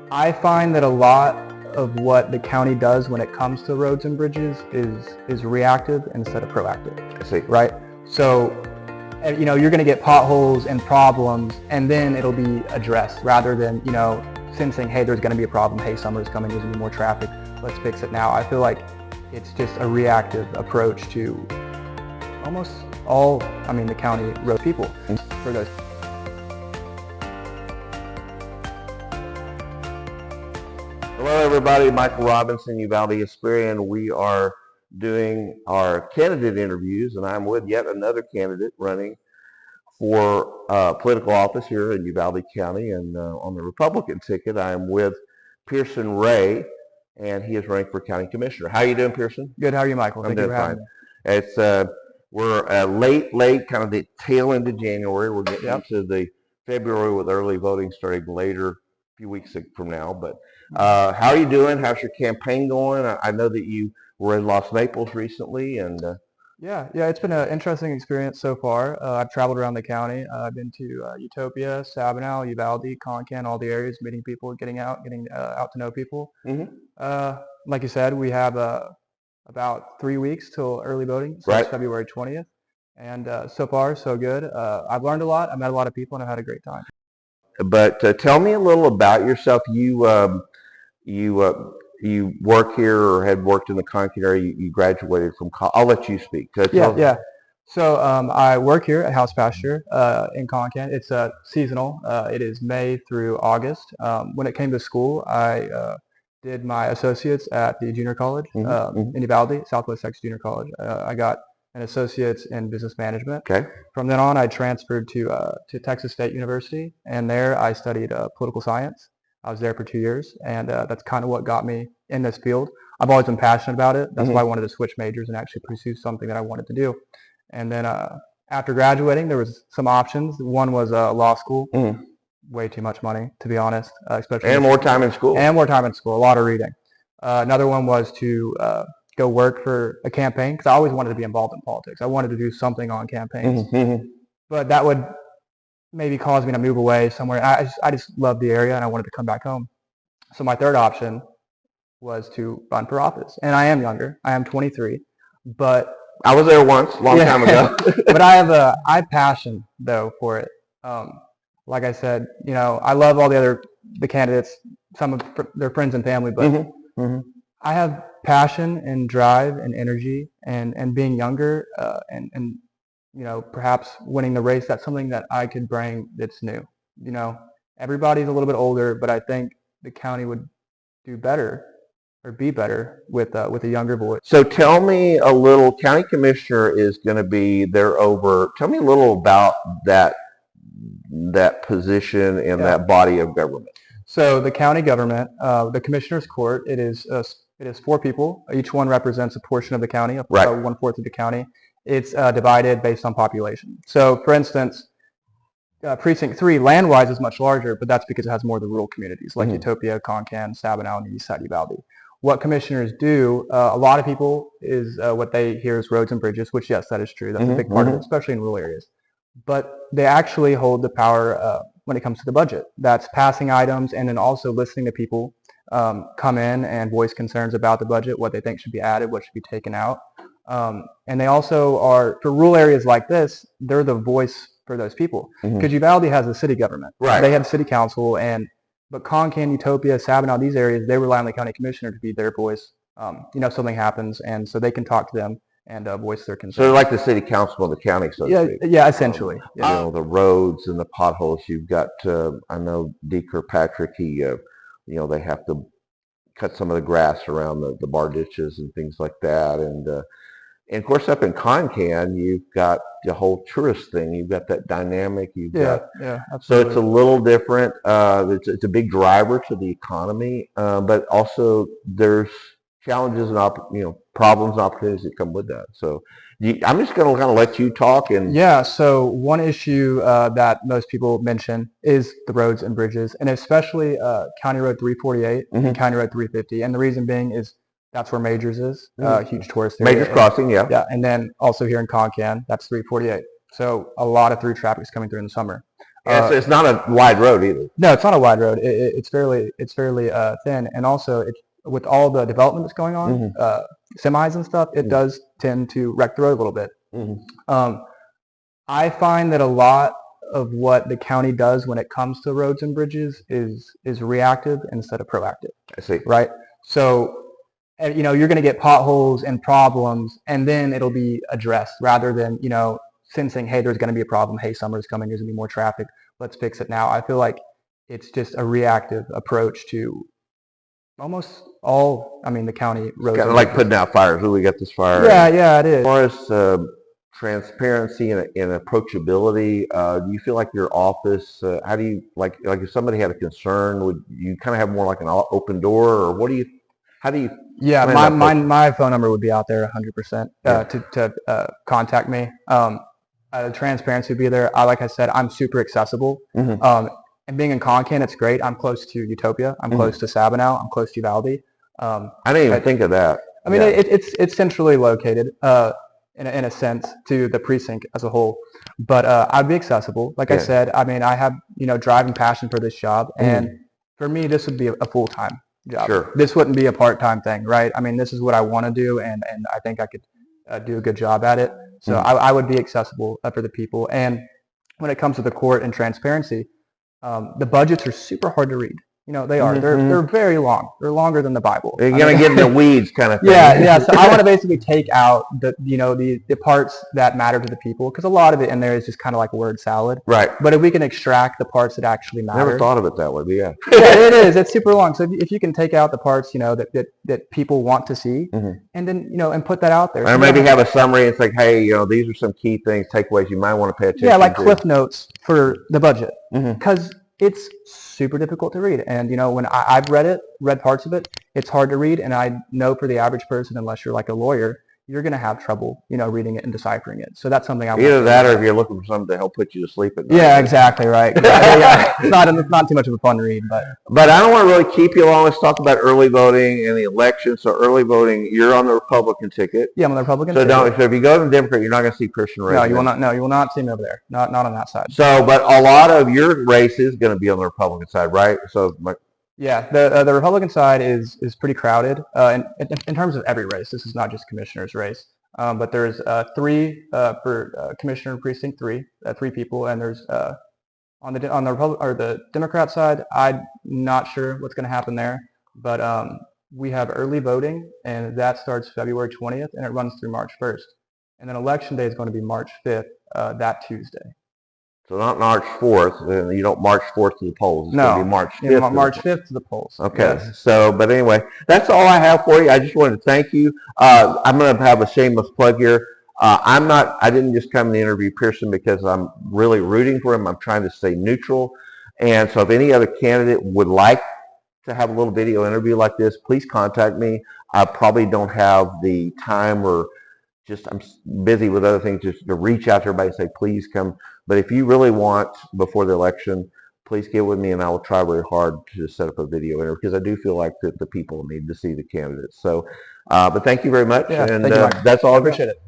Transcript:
I find that a lot of what the county does when it comes to roads and bridges is reactive instead of proactive. I see. Right? So, you're going to get potholes and problems, and then it'll be addressed rather than, sensing, hey, there's going to be a problem. Hey, summer's coming. There's going to be more traffic. Let's fix it now. I feel like it's just a reactive approach to almost all, the county road people for those. Hello, everybody. Michael Robinson, Uvalde Hesperian. We are doing our candidate interviews, and I'm with yet another candidate running for political office here in Uvalde County. And on the Republican ticket, I am with Pierson Ray, and he is running for county commissioner. How are you doing, Pierson? Good. How are you, Michael? I'm doing fine. It's we're late, kind of the tail end of January. We're getting into the February with early voting starting later, a few weeks from now. But how are you doing? How's your campaign going? I know that you were in Los Naples recently, and yeah, it's been an interesting experience so far. I've traveled around the county. I've been to Utopia, Sabinal, Uvalde, Concan, all the areas, meeting people, getting out to know people. Like you said, we have about 3 weeks till early voting, so it's February 20th. And so far, so good. I've learned a lot. I've met a lot of people, and I've had a great time. But tell me a little about yourself. You work here or had worked in the Concan area. You graduated from college. I'll let you speak. Yeah. So I work here at House Pasture in Concan. It's seasonal. It is May through August. When it came to school, I did my associates at the junior college in Uvalde, Southwest Texas Junior College. I got an associate's in business management. Okay. From then on, I transferred to Texas State University, and there I studied political science. I was there for 2 years, and that's kind of what got me in this field. I've always been passionate about it. That's why I wanted to switch majors and actually pursue something that I wanted to do. And then after graduating, there was some options. One was law school. Way too much money, to be honest. And more time in school. And more time in school. A lot of reading. Another one was to go work for a campaign, because I always wanted to be involved in politics. I wanted to do something on campaigns. But that would maybe cause me to move away somewhere. I just loved the area, and I wanted to come back home. So my third option was to run for office. And I am younger. I am 23. But I was there once, a long time ago. But I have passion, though, for it. Like I said, I love all the candidates, some of their friends and family, but I have passion and drive and energy, and being younger and perhaps winning the race. That's something that I could bring that's new. Everybody's a little bit older, but I think the county would do better or be better with a younger voice. So tell me a little. County commissioner is going to be there over. Tell me a little about that position and that body of government. So the county government, the commissioner's court, it is 4 people. Each one represents a portion of the county, 1/4 of the county. It's divided based on population. So, for instance, Precinct 3, land-wise, is much larger, but that's because it has more of the rural communities, like Utopia, Concan, Sabinal, and the east side of Uvalde. What commissioners do, a lot of people is what they hear is roads and bridges, which, yes, that is true. That's a big part of it, especially in rural areas. But they actually hold the power when it comes to the budget. That's passing items, and then also listening to people come in and voice concerns about the budget, what they think should be added, what should be taken out. And they also are, for rural areas like this, they're the voice for those people. Because Uvalde has a city government. They have city council, but Concan, Utopia, Sabinal, these areas, they rely on the county commissioner to be their voice. Something happens, and so they can talk to them and voice their concerns. So they're like the city council of the county, so to speak. Yeah, essentially. The roads and the potholes. You've got, I know D. Kirkpatrick, they have to cut some of the grass around the bar ditches and things like that. And of course, up in Concan, you've got the whole tourist thing. You've got that dynamic. Absolutely. So it's a little different. It's a big driver to the economy, but also there's challenges and problems and opportunities that come with that. So I'm just going to kind of let you talk. So one issue that most people mention is the roads and bridges, and especially County Road 348 and County Road 350. And the reason being is that's where Majors is, huge tourist area. Majors Crossing, yeah. And then also here in Concan, that's 348. So a lot of through traffic is coming through in the summer. And it's not a wide road either. No, it's not a wide road. It's fairly thin, and also with all the development that's going on, semis and stuff, it does tend to wreck the road a little bit. I find that a lot of what the county does when it comes to roads and bridges is reactive instead of proactive. I see. Right? So, you know, you're going to get potholes and problems, and then it'll be addressed rather than, you know, sensing, hey, there's going to be a problem. Hey, summer's coming. There's going to be more traffic. Let's fix it now. I feel like it's just a reactive approach to almost all, I mean, the county roads. Kind of like putting out fires. Oh, we got this fire. Yeah, it is. As far as transparency and approachability, do you feel like your office, how do you, like if somebody had a concern, would you kind of have more like an open door, or how do you? Yeah, my phone number would be out there 100% to contact me. Transparency would be there. Like I said, I'm super accessible. And being in Concan, it's great. I'm close to Utopia. I'm close to Sabinal. I'm close to Uvalde. I didn't even think of that. I mean, it's centrally located in a sense to the precinct as a whole. But I'd be accessible. Like I said, I mean, I have, you know, drive and passion for this job. And for me, this would be a full-time job. Sure. This wouldn't be a part-time thing, right? I mean, this is what I want to do, and I think I could do a good job at it. So I would be accessible for the people. And when it comes to the court and transparency, the budgets are super hard to read. You know, they are. They're very long. They're longer than the Bible. You're going to get in the weeds kind of thing. Yeah. So I want to basically take out the parts that matter to the people, because a lot of it in there is just kind of like word salad. Right. But if we can extract the parts that actually matter. Never thought of it that way, but yeah. Yeah, it is. It's super long. So if you can take out the parts, you know, that people want to see, and then, you know, and put that out there. Or maybe have a summary and say, hey, you know, these are some key things, takeaways you might want to pay attention to. Yeah, like cliff notes for the budget. Because it's super difficult to read. And, you know, when I've read parts of it, it's hard to read. And I know for the average person, unless you're like a lawyer, you're going to have trouble, you know, reading it and deciphering it. So that's something I want. Either that, or if you're looking for something to help put you to sleep at night. Yeah, exactly, right. It's not too much of a fun read, but I don't want to really keep you long. Let's talk about early voting and the election. So early voting, you're on the Republican ticket. Yeah, I'm on the Republican ticket. So if you go to the Democrat, you're not going to see Christian races. No, you will not. No, you will not see me over there. Not on that side. So, but a lot of your race is going to be on the Republican side, right? So. Yeah, the Republican side is pretty crowded in terms of every race. This is not just commissioner's race. But there's three for Commissioner Precinct 3, 3 people, and there's on the Democrat side, I'm not sure what's going to happen there, but we have early voting, and that starts February 20th, and it runs through March 1st, and then Election Day is going to be March 5th, that Tuesday. So not March 4th, and you don't March 4th to the polls. It's going to be March 5th. Yeah, March 5th to the polls. Okay. Yes. So, but anyway, that's all I have for you. I just wanted to thank you. I'm going to have a shameless plug here. I didn't just come to interview Pierson because I'm really rooting for him. I'm trying to stay neutral. And so if any other candidate would like to have a little video interview like this, please contact me. I probably don't have the time, or just I'm busy with other things, just to reach out to everybody and say, please come. But if you really want, before the election, please get with me, and I will try very hard to set up a video interview, because I do feel like that the people need to see the candidates. So, but thank you very much, and thank you, Mike. that's all. I appreciate it.